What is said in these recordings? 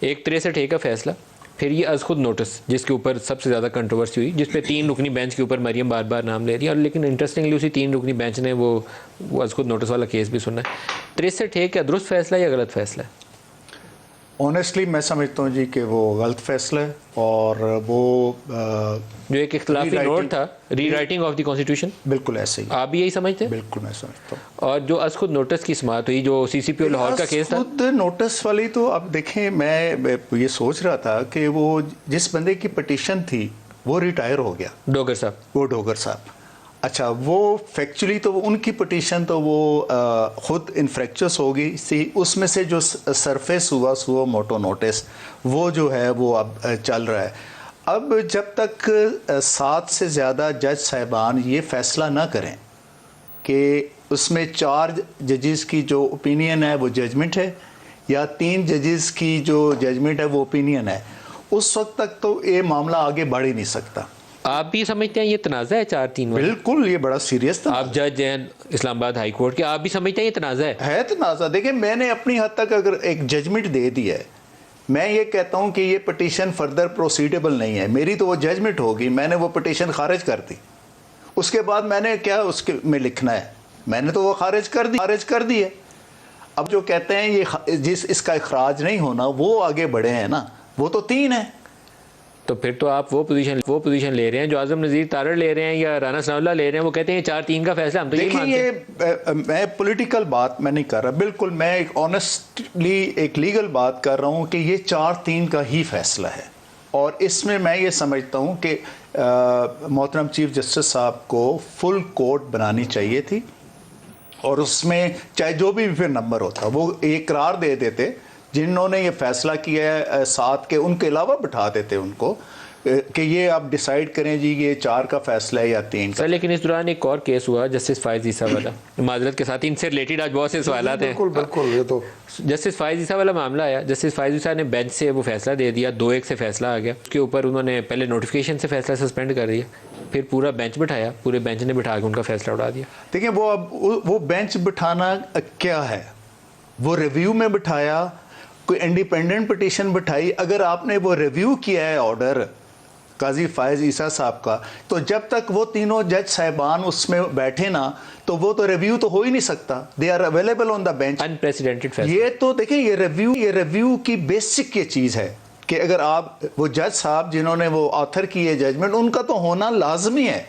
एक 63A का फैसला, फिर ये अज खुद नोटिस जिसके ऊपर सबसे ज़्यादा कंट्रोवर्सी हुई, जिस पे 3 रुकनी बेंच के ऊपर मरियम बार बार नाम ले रही है, और लेकिन इंटरेस्टिंगली उसी 3 रुकनी बेंच ने वो अज खुद नोटिस वाला केस भी सुना है। 63A क्या दुरुस्त फैसला या गलत फैसला है? ऑनेस्टली मैं समझता हूँ जी कि वो गलत फैसला है, और वो जो एक इख्तिलाफी नोट था, रीराइटिंग ऑफ द कॉन्स्टिट्यूशन, बिल्कुल ऐसे ही आप भी यही समझते हैं? बिल्कुल मैं समझता हूँ। और जो अज खुद नोटिस की समाअत हुई, जो CCPO लाहौर का केस था, खुद नोटिस वाली तो अब देखें, मैं ये सोच रहा था कि वो जिस बंदे की पिटीशन थी वो रिटायर हो गया, डोगर साहब, वो डोगर साहब। अच्छा, वो फैक्चुअली तो उनकी पिटीशन तो वो खुद इनफ्रेक्चस होगी सी, उसमें से जो सरफेस हुआ सुओ मोटो नोटिस वो जो है वो अब चल रहा है। अब जब तक 7 से ज़्यादा जज साहिबान ये फैसला ना करें कि उसमें 4 जजेस की जो ओपिनियन है वो जजमेंट है, या 3 जजेस की जो जजमेंट है वो ओपिनियन है, उस वक्त तक तो ये मामला आगे बढ़ ही नहीं सकता। आप भी समझते हैं ये तनाज़ा है 4-3 वाला? बिल्कुल, ये बड़ा सीरियस था। आप जज हैं इस्लामाबाद हाई कोर्ट के, आप भी समझते हैं ये तनाज़ा है तनाज़ा। देखिए, मैंने अपनी हद तक अगर एक जजमेंट दे दी है, मैं ये कहता हूँ कि ये पिटीशन फर्दर प्रोसीडेबल नहीं है, मेरी तो वो जजमेंट होगी, मैंने वो पिटीशन खारिज कर दी, उसके बाद मैंने क्या उसके में लिखना है, मैंने तो वो खारिज कर दी है। अब जो कहते हैं ये जिस इसका इखराज नहीं होना, वो आगे बढ़े हैं ना, वो तो 3 है। तो फिर तो आप वो पोजीशन ले रहे हैं जो आजम नज़ीर तारड़ ले रहे हैं या राना सनाउल्लाह ले रहे हैं, वो कहते हैं 4-3 का फैसला हम तो यही मानते हैं। देखिए, मैं पॉलिटिकल बात मैं नहीं कर रहा, बिल्कुल मैं एक ऑनेस्टली एक लीगल बात कर रहा हूँ कि ये 4-3 का ही फैसला है, और इसमें मैं ये समझता हूँ कि मोहतरम चीफ जस्टिस साहब को फुल कोर्ट बनानी चाहिए थी, और उसमें चाहे जो भी फिर नंबर होता वो एक करार दे देते, जिन्होंने ये फैसला किया है 7 के, उनके अलावा बिठा देते उनको कि ये आप डिसाइड करें जी ये 4 का फैसला है या 3 का। लेकिन इस दौरान एक और केस हुआ जस्टिस फायज ईसा वाला, माजरत के साथ इनसे रिलेटेड आज बहुत से सवाल हैं। बिल्कुल, ये तो जस्टिस फायज ईसा वाला मामला आया, जस्टिस फायज ईसा ने बेंच से वो फैसला दे दिया, 2-1 से फैसला आ गया, उसके ऊपर उन्होंने पहले नोटिफिकेशन से फैसला सस्पेंड कर दिया, फिर पूरा बेंच बिठाया, पूरे बेंच ने बिठा के उनका फैसला उड़ा दिया। देखिए, वो बेंच बिठाना क्या है, वो रिव्यू में बिठाया, कोई इंडिपेंडेंट पिटीशन बिठाई। अगर आपने वो रिव्यू किया है ऑर्डर काजी फायज ईसा साहब का, तो जब तक वो तीनों जज साहिबान उसमें बैठे ना, तो वो तो रिव्यू तो हो ही नहीं सकता। They are available on the bench, unprecedented फैसला। ये तो देखिए, ये रिव्यू की बेसिक ये चीज़ है कि अगर आप वो जज साहब जिन्होंने वो ऑथर की है जजमेंट, उनका तो होना लाजमी है,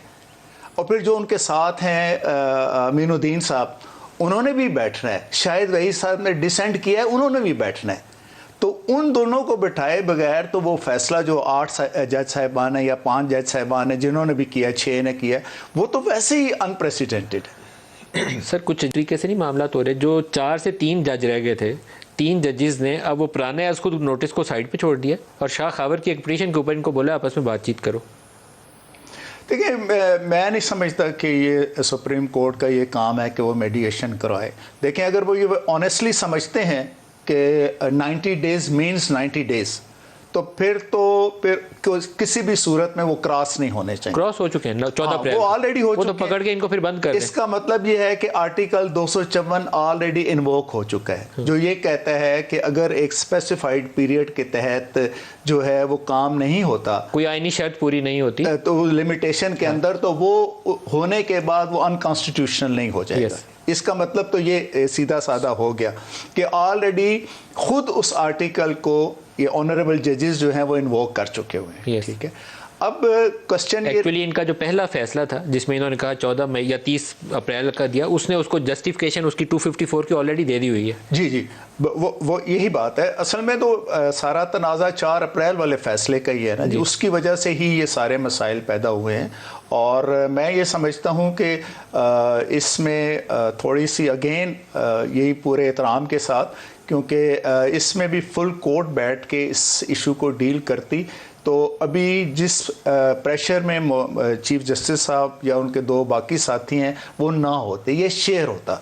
और फिर जो उनके साथ हैं अमीनुद्दीन साहब, उन्होंने भी बैठना है, शायद वही साहब ने डिसेंट किया है, उन्होंने भी बैठना है। तो उन दोनों को बिठाए बगैर तो वो फैसला जो 8 जज साहिबान है या 5 जज साहिबान है जिन्होंने भी किया, 6 ने किया, वो तो वैसे ही अनप्रेसिडेंटेड है। सर, कुछ तरीके से नहीं मामला तो रहे, जो 4 से 3 जज रह गए थे, 3 जजेस ने अब वो पुराने उसको नोटिस को साइड पे छोड़ दिया और शाह खावर की एक पिटीशन के ऊपर इनको बोला आपस में बातचीत करो। देखिए, मैं नहीं समझता कि ये सुप्रीम कोर्ट का ये काम है कि वो मेडिएशन करवाए। देखें, अगर वो ये ऑनेस्टली समझते हैं कि 90 डेज मीन्स 90 डेज, तो फिर किसी भी सूरत में वो क्रॉस नहीं होने चाहिए। क्रॉस हो चुके हैं 14 अप्रैल, वो ऑलरेडी हो चुके हैं, तो पकड़ के इनको फिर बंद कर दें। इसका मतलब ये है कि आर्टिकल 254 ऑलरेडी इन्वोक हो चुका है, जो ये कहता है कि अगर एक स्पेसिफाइड पीरियड के तहत जो है वो काम नहीं होता, कोई आईनी शर्त पूरी नहीं होती, तो लिमिटेशन के अंदर, तो वो होने के बाद वो अनकॉन्स्टिट्यूशनल नहीं हो जाएगा। इसका मतलब तो ये सीधा साधा हो गया कि ऑलरेडी खुद उस आर्टिकल को ये ऑनरेबल जजेस जो हैं वो इन्वोक कर चुके हुए हैं। ठीक है, अब क्वेश्चन एक्चुअली इनका जो पहला फैसला था जिसमें इन्होंने कहा 14 मई या 30 अप्रैल का दिया, उसने उसको जस्टिफिकेशन उसकी 254 की ऑलरेडी दे दी हुई है। जी, वो यही बात है। असल में तो सारा तनाज़ा 4 अप्रैल वाले फैसले का ही है ना जी, उसकी वजह से ही ये सारे मसाइल पैदा हुए हैं। और मैं ये समझता हूँ कि इसमें थोड़ी सी अगेन यही पूरे एहतराम के साथ, क्योंकि इसमें भी फुल कोर्ट बैठ के इस इशू को डील करती, तो अभी जिस प्रेशर में चीफ जस्टिस साहब या उनके 2 बाकी साथी हैं वो ना होते, ये शेयर होता।